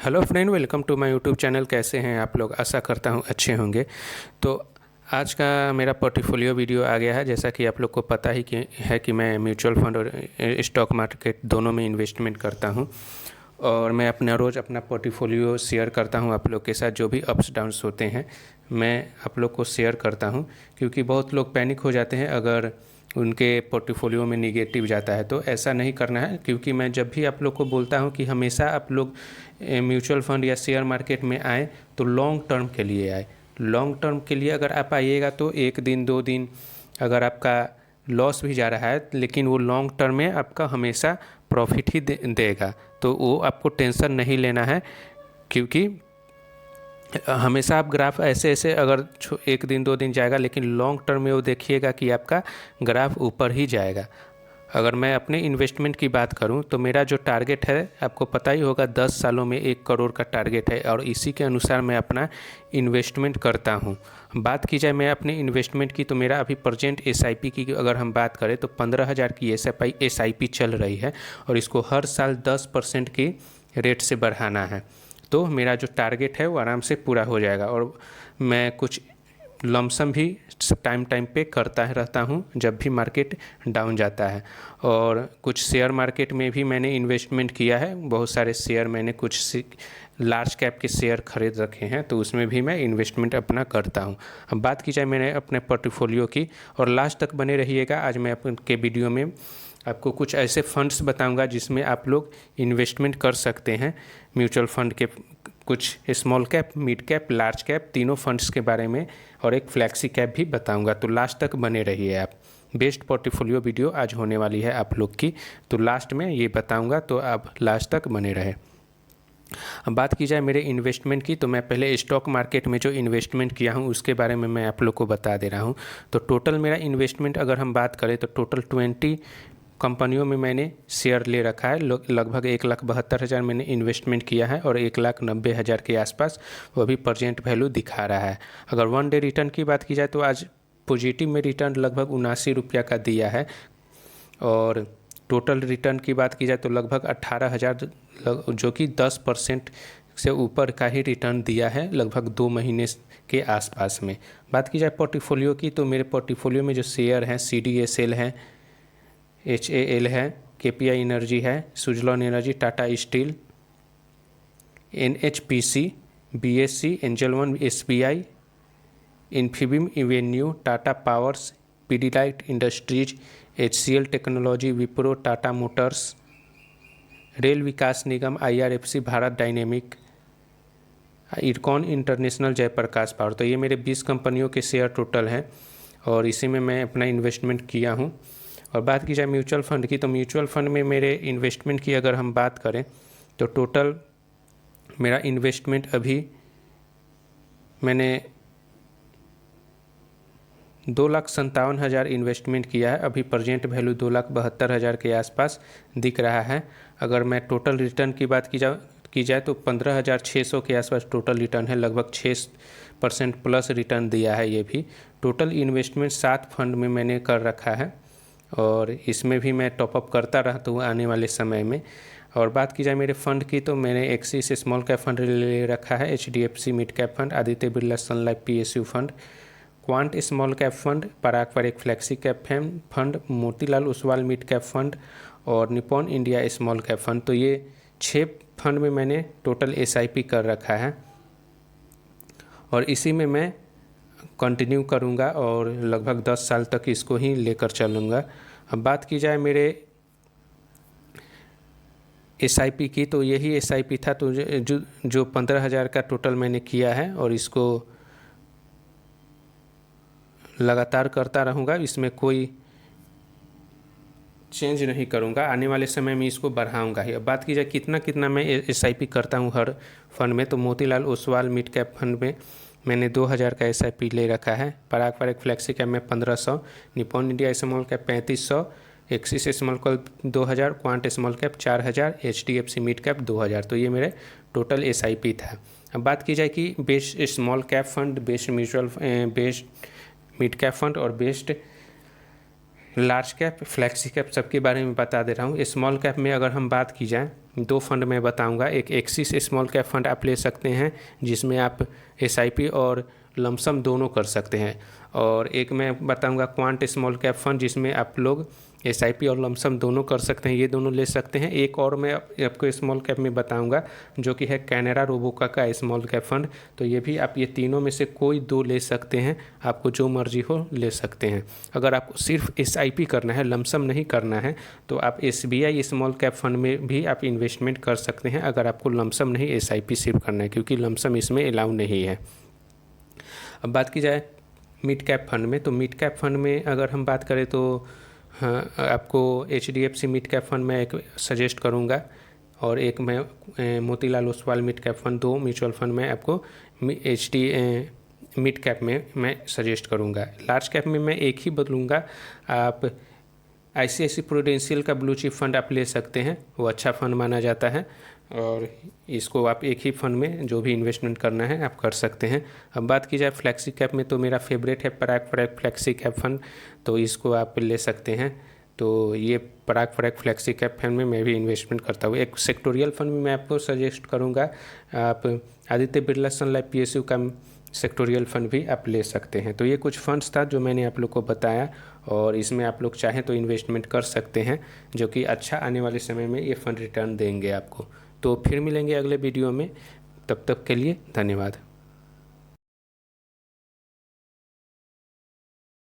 Hello friend, welcome to my YouTube channel. कैसे हैं आप लोग? आशा करता हूं अच्छे होंगे। तो आज का मेरा पोर्टफोलियो वीडियो आ गया है। जैसा कि आप लोग को पता ही कि मैं म्यूचुअल फंड और स्टॉक मार्केट दोनों में इन्वेस्टमेंट करता हूं, और मैं अपना रोज़ अपना पोर्टफोलियो शेयर करता हूं आप लोग के साथ। जो भी अप्स डाउन्स होते हैं मैं आप लोग को शेयर करता हूं, क्योंकि बहुत लोग पैनिक हो जाते हैं अगर उनके पोर्टफोलियो में निगेटिव जाता है। तो ऐसा नहीं करना है, क्योंकि मैं जब भी आप लोग को बोलता हूं कि हमेशा आप लोग म्यूचुअल फंड या शेयर मार्केट में आए तो लॉन्ग टर्म के लिए आए। लॉन्ग टर्म के लिए अगर आप आइएगा तो एक दिन दो दिन अगर आपका लॉस भी जा रहा है, लेकिन वो लॉन्ग टर्म में आपका हमेशा प्रॉफिट ही देगा। तो वो आपको टेंशन नहीं लेना है, क्योंकि हमेशा आप ग्राफ ऐसे ऐसे अगर एक दिन दो दिन जाएगा, लेकिन लॉन्ग टर्म में वो देखिएगा कि आपका ग्राफ ऊपर ही जाएगा। अगर मैं अपने इन्वेस्टमेंट की बात करूं तो मेरा जो टारगेट है आपको पता ही होगा, 10 सालों में 1 करोड़ का टारगेट है, और इसी के अनुसार मैं अपना इन्वेस्टमेंट करता हूं। बात की जाए मैं अपने इन्वेस्टमेंट की, तो मेरा अभी प्रेजेंट एसआईपी की अगर हम बात करें तो 15,000 की एसआईपी चल रही है, और इसको हर साल 10% की रेट से बढ़ाना है। तो मेरा जो टारगेट है वो आराम से पूरा हो जाएगा। और मैं कुछ लमसम भी टाइम पे करता रहता हूँ जब भी मार्केट डाउन जाता है। और कुछ शेयर मार्केट में भी मैंने इन्वेस्टमेंट किया है। बहुत सारे शेयर मैंने कुछ लार्ज कैप के शेयर खरीद रखे हैं, तो उसमें भी मैं इन्वेस्टमेंट अपना करता हूँ। अब बात की जाए मैंने अपने पोर्टफोलियो की, और लास्ट तक बने रहिएगा। आज मैं आपके वीडियो में आपको कुछ ऐसे फंड्स बताऊंगा जिसमें आप लोग इन्वेस्टमेंट कर सकते हैं। म्यूचुअल फंड के कुछ small cap, mid cap, large cap तीनों फंड्स के बारे में, और एक फ्लैक्सी कैप भी बताऊंगा। तो लास्ट तक बने रहिए आप। बेस्ट पोर्टफोलियो वीडियो आज होने वाली है आप लोग की, तो लास्ट में ये बताऊंगा, तो आप लास्ट तक बने रहे। अब बात की जाए मेरे इन्वेस्टमेंट की, तो मैं पहले स्टॉक मार्केट में जो इन्वेस्टमेंट किया हूँ उसके बारे में मैं आप लोग को बता दे रहा हूँ। तो टोटल मेरा इन्वेस्टमेंट अगर हम बात करें तो टोटल 20 कंपनियों में मैंने शेयर ले रखा है। लगभग 1,72,000 मैंने इन्वेस्टमेंट किया है, और 1,90,000 के आसपास वो भी प्रेजेंट वैल्यू दिखा रहा है। अगर वन डे रिटर्न की बात की जाए तो आज पॉजिटिव में रिटर्न लगभग 79 रुपया का दिया है, और टोटल रिटर्न की बात की जाए तो लगभग 18,000, जो कि 10% से ऊपर का ही रिटर्न दिया है लगभग 2 महीने के आसपास में। बात की जाए पोर्टफोलियो की, तो मेरे पोर्टफोलियो में जो शेयर हैं CDSL हैं, HAL है, KPI एनर्जी है, Suzlon Energy, Tata Steel, NHPC, BSC, Angel One, SBI, Infibeam Avenue, Tata Powers, Pidilite Industries, HCL Technology, Wipro, Tata Motors, Rail Vikas Nigam, IRFC, Bharat Dynamic, Ircon International, Jaiprakash Power. तो ये मेरे 20 कंपनियों के शेयर टोटल हैं, और इसी में मैं अपना इन्वेस्टमेंट किया हूँ। और बात की जाए म्यूचुअल फंड की, तो म्यूचुअल फंड में मेरे इन्वेस्टमेंट की अगर हम बात करें तो टोटल मेरा इन्वेस्टमेंट अभी मैंने 2,57,000 इन्वेस्टमेंट किया है। अभी प्रेजेंट वैल्यू 2,72,000 के आसपास दिख रहा है। अगर मैं टोटल रिटर्न की बात की जाए तो 15,600 के आसपास टोटल रिटर्न है। लगभग 6% प्लस रिटर्न दिया है ये भी। टोटल इन्वेस्टमेंट 7 फंड में मैंने कर रखा है, और इसमें भी मैं टॉपअप करता रहता हूँ आने वाले समय में। और बात की जाए मेरे फंड की, तो मैंने एक्सिस स्मॉल कैप फंड ले रखा है, HDFC mid cap fund, Aditya Birla Sun Life PSU fund, quant small cap fund, Parag पर एक flexi cap fund, Motilal Oswal mid cap fund, और Nippon India small cap fund. तो ये 6 फंड में मैंने टोटल SIP कर रखा है, और इसी में मैं कंटिन्यू करूँगा, और लगभग 10 साल तक इसको ही लेकर चलूँगा। अब बात की जाए मेरे SIP की, तो यही SIP था, तो जो 15,000 का टोटल मैंने किया है, और इसको लगातार करता रहूँगा। इसमें कोई चेंज नहीं करूँगा, आने वाले समय में इसको बढ़ाऊँगा ही। अब बात की जाए कितना मैं SIP करता हूँ हर फंड में, तो Motilal Oswal mid cap fund में मैंने 2,000 का SIP ले रखा है, पराग पर एक फ्लैक्सी कैप में 1,500, Nippon India small cap 3,500, axis small cap 2,000, quant small cap 4,000, HDFC mid cap 2,000। तो ये मेरे टोटल SIP था। अब बात की जाए कि best small cap fund, best mutual, best mid cap fund और best large cap, flexi cap सबके बारे में बता दे रहा हूँ। स्मॉल कैप में अगर हम बात की जाए, दो फंड मैं बताऊंगा। एक एक्सिस स्मॉल कैप फंड आप ले सकते हैं, जिसमें आप एसआईपी और लमसम दोनों कर सकते हैं। और एक मैं बताऊंगा क्वांट स्मॉल कैप फंड, जिसमें आप लोग एसआईपी और लमसम दोनों कर सकते हैं, ये दोनों ले सकते हैं। एक और मैं आपको स्मॉल कैप में बताऊंगा, जो कि है कैनरा रोबोका का स्मॉल कैप फंड। तो ये भी आप ये तीनों में से कोई दो ले सकते हैं, आपको जो मर्जी हो ले सकते हैं। अगर आपको सिर्फ एसआईपी करना है, लमसम नहीं करना है, तो आप एसबीआई स्मॉल कैप फंड में भी आप इन्वेस्टमेंट कर सकते हैं, अगर आपको लमसम नहीं एसआईपी सिर्फ करना है, क्योंकि लमसम इसमें अलाउ नहीं है। अब बात की जाए मिड कैप फंड में, तो मिड कैप फंड में अगर हम बात करें तो हाँ, आपको एचडीएफसी मिड कैप फंड में एक सजेस्ट करूँगा, और एक मैं Motilal Oswal mid cap fund, दो म्यूचुअल फंड में आपको मिड कैप में मैं सजेस्ट करूँगा। लार्ज कैप में मैं एक ही बदलूँगा, आप आईसीआईसी प्रूडेंशियल का ब्लू चिप फंड आप ले सकते हैं, वो अच्छा फंड माना जाता है, और इसको आप एक ही फंड में जो भी इन्वेस्टमेंट करना है आप कर सकते हैं। अब बात की जाए फ्लैक्सी कैप में, तो मेरा फेवरेट है पराग फराग फ्लैक्सी कैप फंड, तो इसको आप ले सकते हैं। तो ये पराग फराग फ्लैक्सी कैप फंड में मैं भी इन्वेस्टमेंट करता हूँ। एक सेक्टोरियल फंड में मैं आपको सजेस्ट करूँगा, आप Aditya Birla Sun life PSU का सेक्टोरियल फंड भी आप ले सकते हैं। तो ये कुछ फंड्स था जो मैंने आप लोग को बताया, और इसमें आप लोग चाहें तो इन्वेस्टमेंट कर सकते हैं, जो कि अच्छा आने वाले समय में ये फंड रिटर्न देंगे आपको। तो फिर मिलेंगे अगले वीडियो में, तब तक के लिए धन्यवाद।